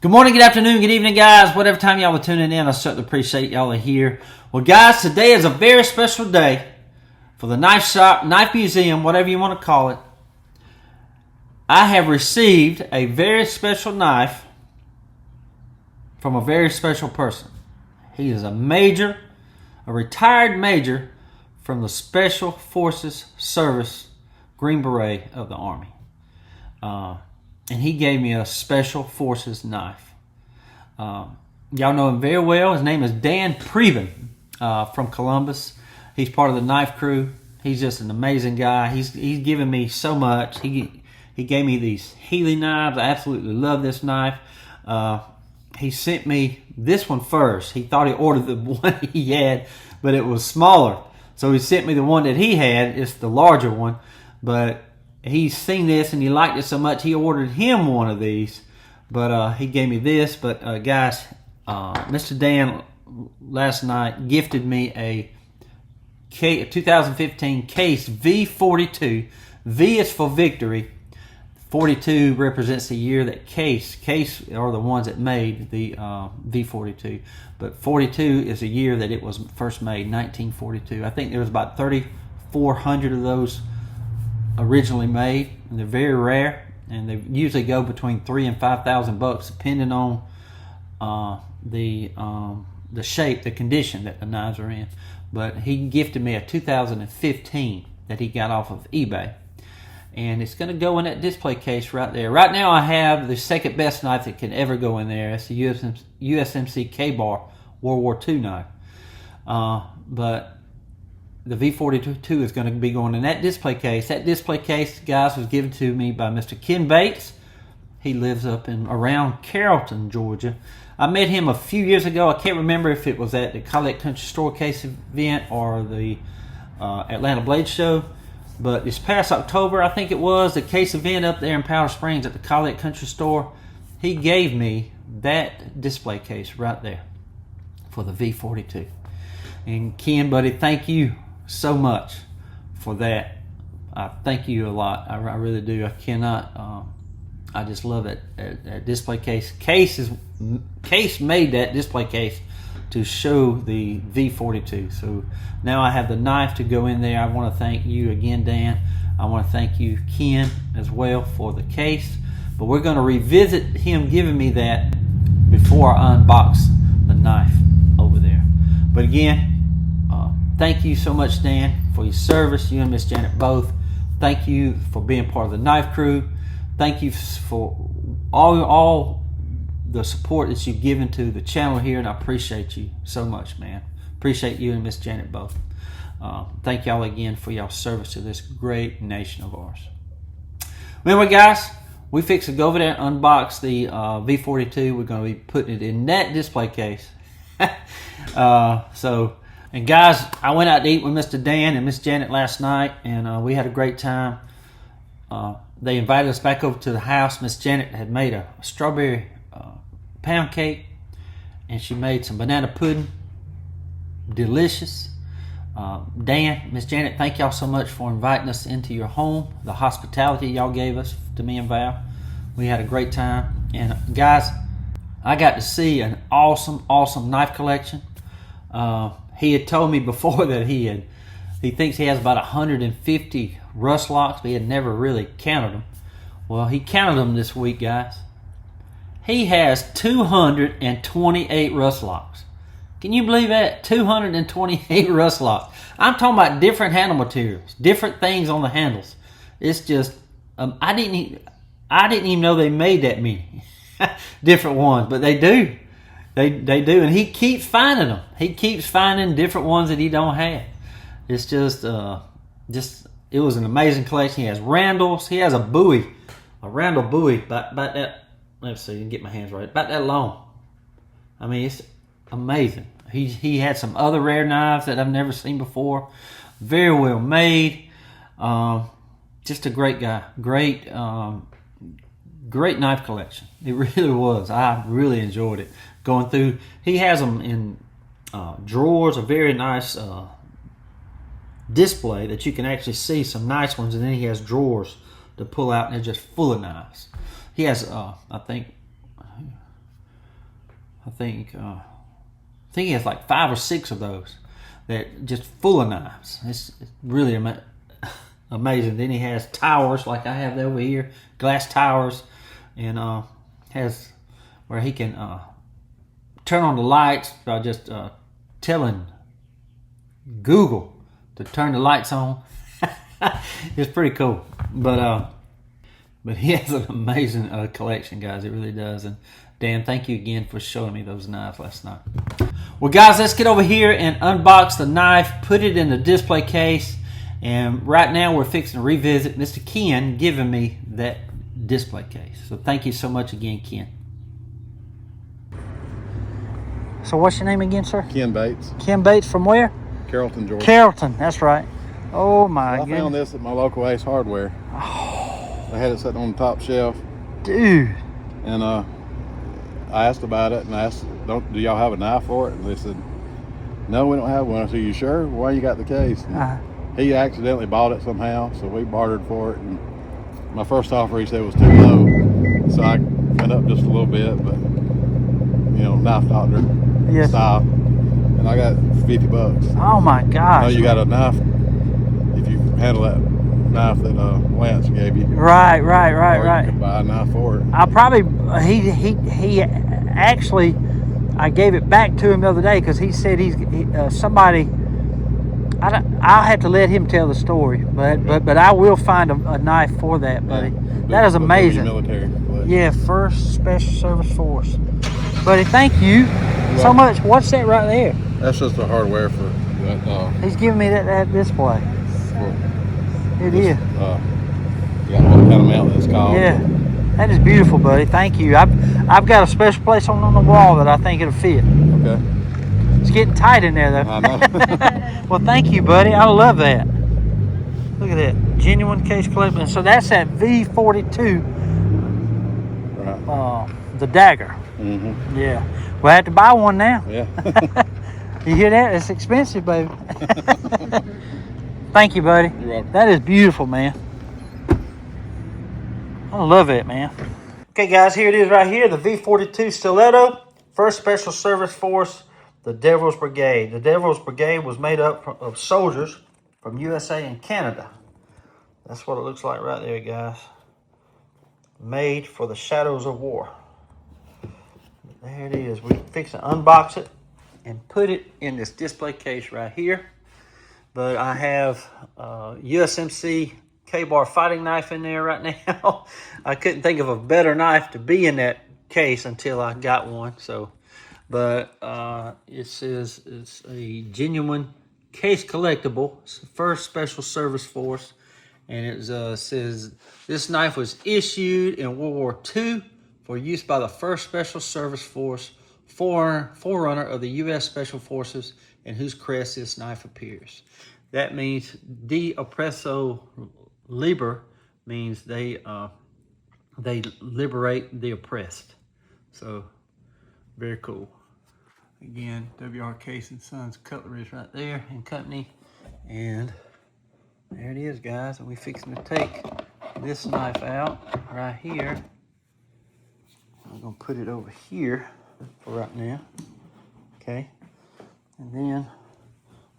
Good morning, good afternoon, good evening, guys. Whatever time y'all are tuning in, I certainly appreciate y'all are here. Well, guys, today is a very special day for the knife shop, knife museum, whatever you want to call it. I have received a very special knife from a very special person. He is a major, a retired major from the Special Forces Service Green Beret of the Army. And he gave me a Special Forces knife. Y'all know him very well. His name is Dan Preben from Columbus. He's part of the knife crew. He's just an amazing guy. He's given me so much. He gave me these Healy knives. I absolutely love this knife. He sent me this one first. He thought he ordered the one he had, but it was smaller. So he sent me the one that he had. It's the larger one, but he's seen this and he liked it so much he ordered him one of these, but he gave me this. But guys, Mr. Dan last night gifted me a 2015 Case V-42. V is for victory. 42 represents the year that Case are the ones that made the V-42, but 42 is the year that it was first made, 1942. I think there was about 3,400 of those originally made, and they're very rare, and they usually go between $3,000 and $5,000 depending on the shape, the condition that the knives are in. But he gifted me a 2015 that he got off of eBay, and it's going to go in that display case right there. Right now I have the second best knife that can ever go in there. It's the USMC K-Bar World War II knife, but the V-42 is going to be going in that display case. That display case, guys, was given to me by Mr. Ken Bates. He lives up in around Carrollton, Georgia. I met him a few years ago. I can't remember if it was at the Collect Country Store case event or the Atlanta Blade Show. But this past October, I think it was, the case event up there in Powder Springs at the Collect Country Store, he gave me that display case right there for the V-42. And Ken, buddy, thank you so much for that. I thank you a lot. I really do. I cannot. I just love it. That display case. Case made that display case to show the V-42. So now I have the knife to go in there. I want to thank you again, Dan. I want to thank you, Ken, as well for the case. But we're going to revisit him giving me that before I unbox the knife over there. But again, thank you so much, Dan, for your service. You and Miss Janet both. Thank you for being part of the knife crew. Thank you for all the support that you've given to the channel here, and I appreciate you so much, man. Appreciate you and Miss Janet both. Thank y'all again for y'all service to this great nation of ours. Anyway, guys, we fix to go over there and unbox the V-42. We're going to be putting it in that display case. And guys, I went out to eat with Mr. Dan and Miss Janet last night, and we had a great time. They invited us back over to the house. Miss Janet had made a strawberry pound cake, and she made some banana pudding. Delicious. Dan, Miss Janet, thank y'all so much for inviting us into your home. The hospitality y'all gave us, to me and Val. We had a great time. And guys, I got to see an awesome knife collection. He had told me before that he thinks he has about 150 rust locks, but he had never really counted them. Well, he counted them this week, guys. He has 228 rust locks. Can you believe that? 228 rust locks. I'm talking about different handle materials, different things on the handles. It's just, I didn't even know they made that many different ones, but they do. They do, and he keeps finding them. He keeps finding different ones that he don't have. It's just it was an amazing collection. He has Randalls. He has a Randall buoy, about that. Let's see, get my hands right. About that long. I mean, it's amazing. He had some other rare knives that I've never seen before. Very well made. Just a great guy. Great knife collection. It really was. I really enjoyed it. Going through, he has them in drawers, a very nice display that you can actually see some nice ones, and then he has drawers to pull out, and they're just full of knives. He has, I think, I think he has like 5 or 6 of those that just full of knives. It's really amazing. Then he has towers like I have over here, glass towers, and has where he can turn on the lights by just telling Google to turn the lights on. It's pretty cool. But he has an amazing collection, guys. It really does. And Dan, thank you again for showing me those knives last night. Well, guys, let's get over here and unbox the knife, put it in the display case, and right now we're fixing to revisit Mr. Ken giving me that display case. So thank you so much again, Ken. So what's your name again, sir? Ken Bates. Ken Bates from where? Carrollton, Georgia. Carrollton, that's right. Oh my goodness. I found this at my local Ace Hardware. Oh. I had it sitting on the top shelf. Dude. And I asked about it, and I asked, do y'all have a knife for it? And they said, no, we don't have one. I said, you sure? Why you got the case? He accidentally bought it somehow, so we bartered for it. And my first offer, he said, was too low. So I went up just a little bit, but, you know, knife doctor style. And I got $50. Oh my gosh. I know you got a knife, if you handle that knife that Lance gave you. Right. You can buy a knife for it. I probably, he actually, I gave it back to him the other day because he said somebody, I'll have to let him tell the story, but I will find a knife for that, buddy. Yeah, that is amazing. Military. Yeah, 1st Special Service Force. Buddy, thank you so much. What's that right there? That's just the hardware for that. He's giving me that display. It is. Yeah, what kind of mount that's called. Yeah, that is beautiful, buddy. Thank you. I've got a special place on the wall that I think it'll fit. Okay. It's getting tight in there, though. I know. Well, thank you, buddy. I love that. Look at that. Genuine case collection. So that's that V-42. Right. The dagger. Mm-hmm. Yeah. We'll have to buy one now. Yeah. You hear that? It's expensive, baby. Thank you, buddy. You're welcome. That is beautiful, man. I love it, man. Okay, guys, here it is right here. The V-42 Stiletto, 1st Special Service Force, the Devil's Brigade. The Devil's Brigade was made up of soldiers from USA and Canada. That's what it looks like right there, guys. Made for the shadows of war. There it is. We fix to unbox it and put it in this display case right here. But I have USMC K-bar fighting knife in there right now. I couldn't think of a better knife to be in that case until I got one. So, but it says it's a genuine case collectible. It's the 1st Special Service Force, and it says this knife was issued in World War II for use by the 1st Special Service Force, forerunner of the U.S. Special Forces, in whose crest this knife appears. That means de oppresso liber, means they liberate the oppressed. So very cool. Again, W.R. Case and Sons Cutlery is right there and company, and there it is, guys. And we fixing to take this knife out right here. I'm gonna put it over here for right now. Okay, and then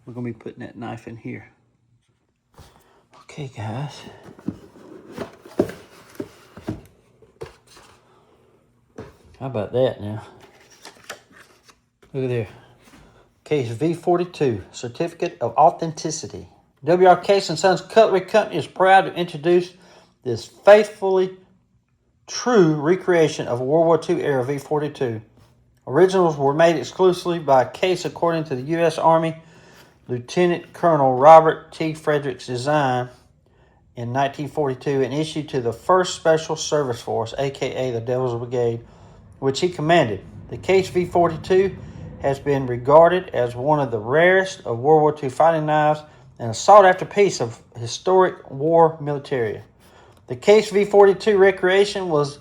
we're gonna be putting that knife in here. Okay, guys. How about that now? Look at there. Case V-42, Certificate of Authenticity. W.R. Case and Sons Cutlery Company is proud to introduce this faithfully true recreation of a World War II era V-42. Originals were made exclusively by Case according to the U.S. Army Lieutenant Colonel Robert T. Frederick's design in 1942 and issued to the 1st Special Service Force, aka the Devil's Brigade, which he commanded. The Case V-42 has been regarded as one of the rarest of World War II fighting knives and a sought-after piece of historic war militaria. The Case V-42 recreation was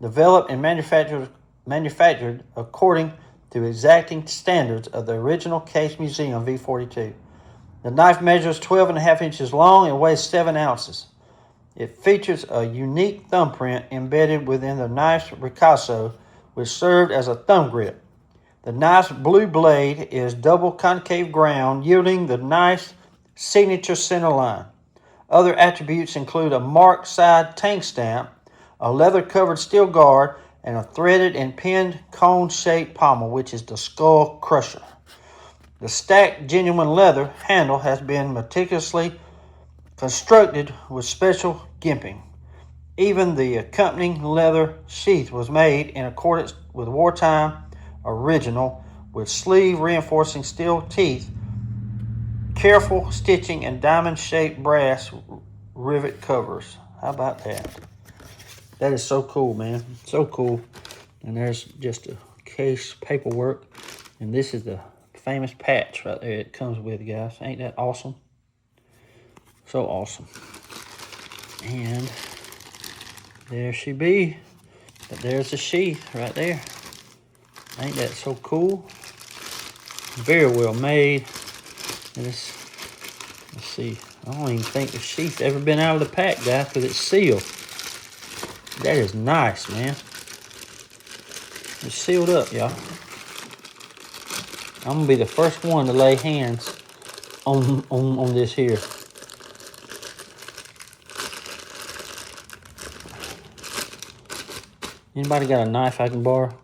developed and manufactured according to exacting standards of the original Case Museum V-42. The knife measures 12.5 inches long and weighs 7 ounces. It features a unique thumbprint embedded within the knife's ricasso, which served as a thumb grip. The knife's blue blade is double concave ground, yielding the knife's signature center line. Other attributes include a marked side tank stamp, a leather-covered steel guard, and a threaded and pinned cone-shaped pommel, which is the skull crusher. The stacked genuine leather handle has been meticulously constructed with special gimping. Even the accompanying leather sheath was made in accordance with wartime original, with sleeve reinforcing steel teeth, careful stitching, and diamond-shaped brass rivet covers. How about that? That is so cool, man. So cool. And there's just a case paperwork. And this is the famous patch right there it comes with, guys. Ain't that awesome? So awesome. And there she be. But there's the sheath right there. Ain't that so cool? Very well made. And let's see. I don't even think the sheath's ever been out of the pack, guys, because it's sealed. That is nice, man. It's sealed up, y'all. I'm gonna be the first one to lay hands on this here. Anybody got a knife I can borrow?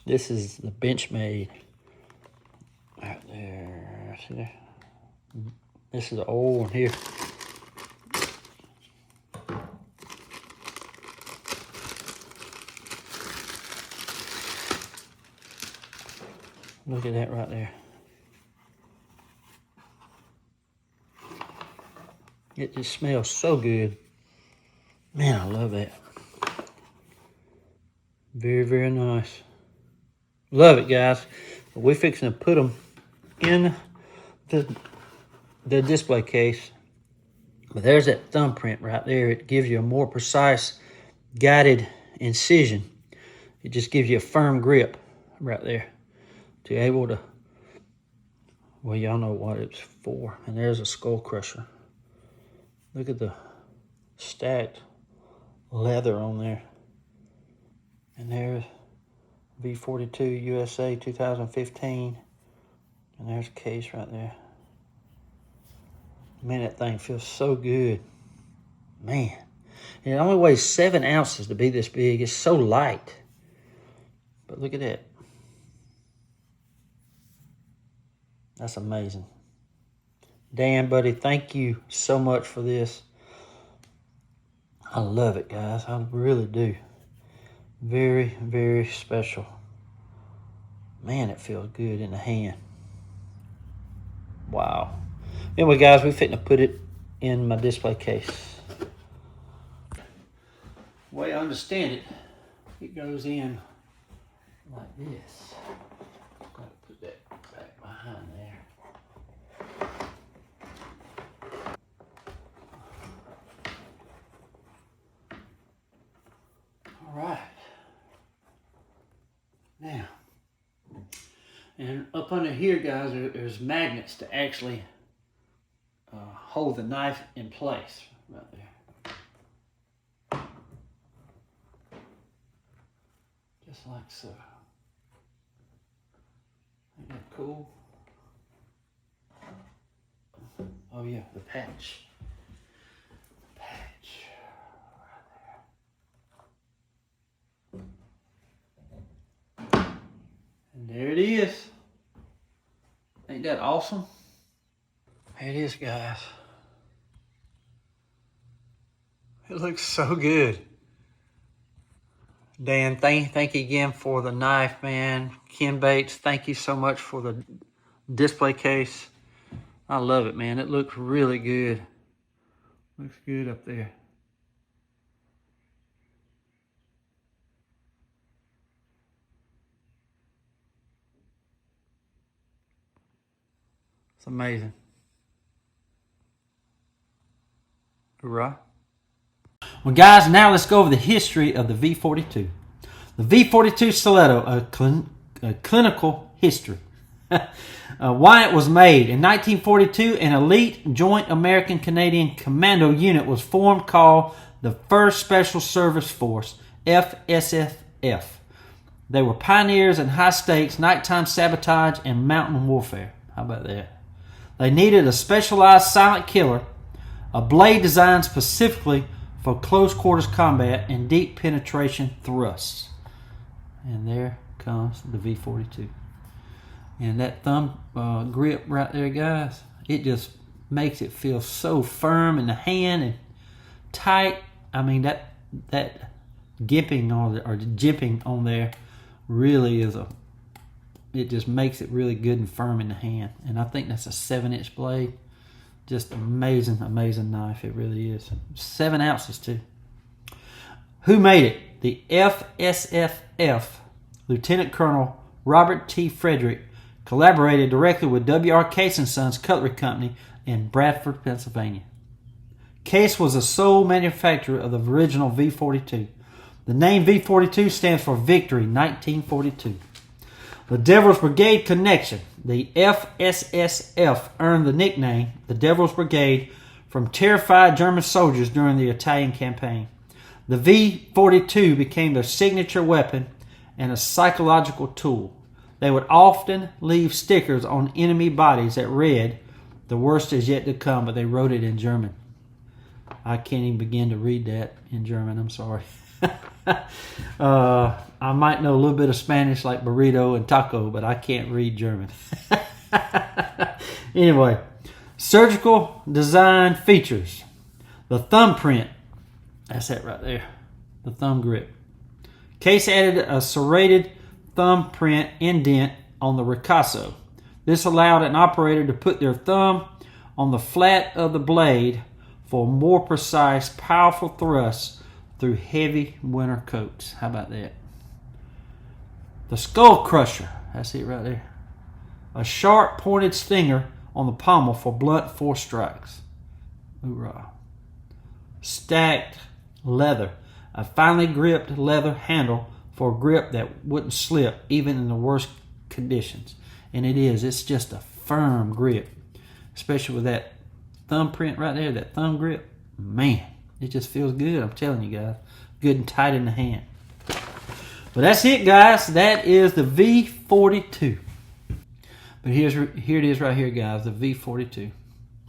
This is the Benchmade. Right there. See there? This is the old one here. Look at that right there. It just smells so good. Man, I love that. Very, very nice. Love it, guys. We're fixing to put them in the display case. But there's that thumbprint right there. It gives you a more precise, guided incision. It just gives you a firm grip right there to be able to, well, y'all know what it's for. And there's a skull crusher. Look at the stacked leather on there. And there's V-42 USA 2015. And there's a case right there. Man, that thing feels so good. Man. And it only weighs 7 ounces to be this big. It's so light. But look at that. That's amazing. Dan, buddy, thank you so much for this. I love it, guys. I really do. Very, very special. Man, it feels good in the hand. Wow. Anyway, guys, we're fitting to put it in my display case. The way I understand it, it goes in like this. Got to put that back behind there. All right. Now, and up under here, guys, there's magnets to actually hold the knife in place right there. Just like so. Isn't that cool? Oh yeah, the patch. And there it is. Ain't that awesome? There it is, guys. It looks so good. Dan, thank you again for the knife, man. Ken Bates, thank you so much for the display case. I love it, man. It looks really good. Looks good up there. It's amazing. Hoorah. Well, guys, now let's go over the history of the V-42. The V-42 Stiletto, a clinical history. Why it was made. In 1942, an elite joint American-Canadian commando unit was formed called the 1st Special Service Force, FSFF. They were pioneers in high-stakes, nighttime sabotage, and mountain warfare. How about that? They needed a specialized silent killer, a blade designed specifically for close-quarters combat and deep penetration thrusts. And there comes the V-42. And that thumb grip right there, guys, it just makes it feel so firm in the hand and tight. I mean, that gipping or the jipping on there really is it just makes it really good and firm in the hand. And I think that's a 7-inch blade. Just amazing knife. It really is. 7 ounces too. Who made it? The FSFF, Lieutenant Colonel Robert T. Frederick, collaborated directly with W.R. Case & Sons Cutlery Company in Bradford, Pennsylvania. Case was the sole manufacturer of the original V-42. The name V-42 stands for Victory 1942. The Devil's Brigade connection. The FSSF earned the nickname the Devil's Brigade from terrified German soldiers during the Italian campaign. The V-42 became their signature weapon and a psychological tool. They would often leave stickers on enemy bodies that read, "The worst is yet to come," but they wrote it in German. I can't even begin to read that in German. I'm sorry. I might know a little bit of Spanish like burrito and taco, but I can't read German. Anyway, surgical design features. The thumbprint. That's it right there. The thumb grip. Case added a serrated thumbprint indent on the ricasso. This allowed an operator to put their thumb on the flat of the blade for more precise, powerful thrusts through heavy winter coats. How about that? The skull crusher. That's it right there. A sharp pointed stinger on the pommel for blunt force strikes. Hoorah. Stacked leather. A finely gripped leather handle for a grip that wouldn't slip even in the worst conditions. And it is. It's just a firm grip. Especially with that thumbprint right there, that thumb grip. Man, it just feels good. I'm telling you guys. Good and tight in the hand. But that's it, guys. That is the V-42. But here it is right here, guys. The V-42.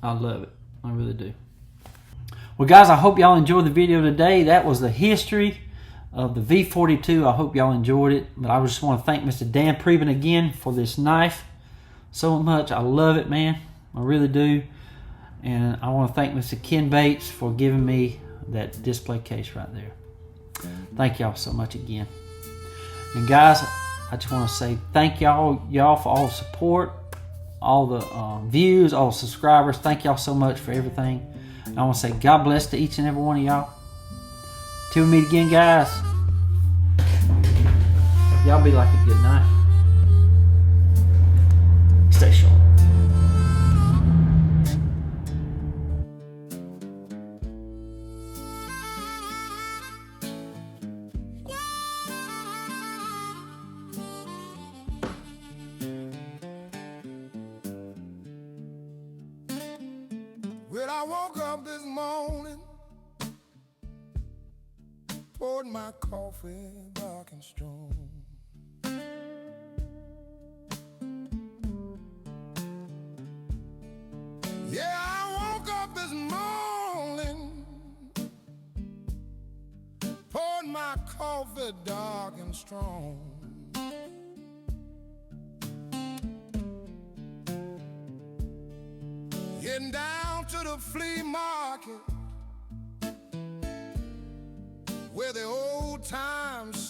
I love it. I really do. Well, guys, I hope y'all enjoyed the video today. That was the history of the V-42. I hope y'all enjoyed it. But I just want to thank Mr. Dan Preben again for this knife so much. I love it, man. I really do. And I want to thank Mr. Ken Bates for giving me that display case right there. Thank y'all so much again. And guys, I just want to say thank y'all for all the support, all the views, all the subscribers. Thank y'all so much for everything. And I want to say God bless to each and every one of y'all. Till we meet again, guys. Y'all be like a good night. Stay sharp. When I woke up this morning, poured my coffee dark and strong. Yeah, I woke up this morning, poured my coffee dark and strong. Getting down to the flea market where the old times